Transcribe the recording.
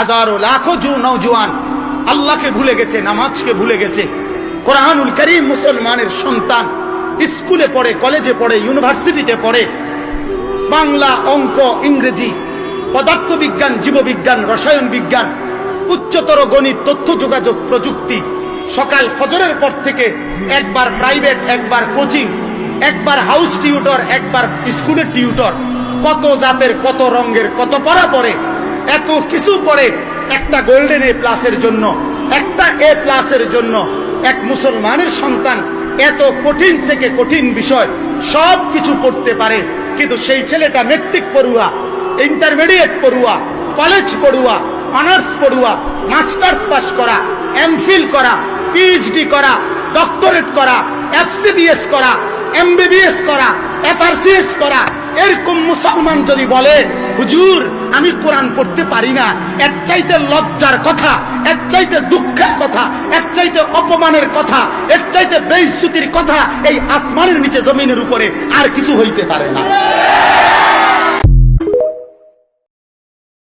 হাজারো লাখো নওজোয়ান আল্লাহকে ভুলে গেছে, নামাজকে ভুলে গেছে। কোরআনুল কারীম মুসলমানের সন্তান স্কুলে পড়ে, কলেজে পড়ে, ইউনিভার্সিটিতে পড়ে, বাংলা, অঙ্ক, ইংরেজি, পদার্থবিজ্ঞান, জীববিজ্ঞান, রসায়ন বিজ্ঞান, উচ্চতর গণিত, তথ্য যোগাযোগ প্রযুক্তি। সকাল ফজরের পর থেকে একবার প্রাইভেট, একবার কোচিং, একবার হাউস টিউটর, একবার স্কুলের টিউটর। কত জাতের, কত রঙের, কত পড়া পড়ে, এত কিছু পড়ে একটা গোল্ডেন এ প্লাসের জন্য, একটা এ প্লাসের জন্য। এক মুসলমানের সন্তান এত কঠিন থেকে কঠিন বিষয় সব কিছু পড়তে পারে, কিন্তু সেই ছেলেটা মেট্রিক পড়ুয়া, ইন্টারমিডিয়েট পড়ুয়া, কলেজ পড়ুয়া, অনার্স পড়ুয়া, মাস্টার্স পাস করা, এমফিল করা, পিএইচডি করা, ডক্টরেট করা, এফসিবিএস করা, এমবিবিএস করা, এফআরসিএস করা, এরকম মুসলমান যদি বলে হুজুর আমি কোরআন পড়তে পারি না, এর চাইতে লজ্জার কথা, এর চাইতে দুঃখের কথা, এর চাইতে অপমানের কথা, এর চাইতে বেইজ্জতির কথা এই আসমানের নিচে জমিনের উপরে আর কিছু হইতে পারে না।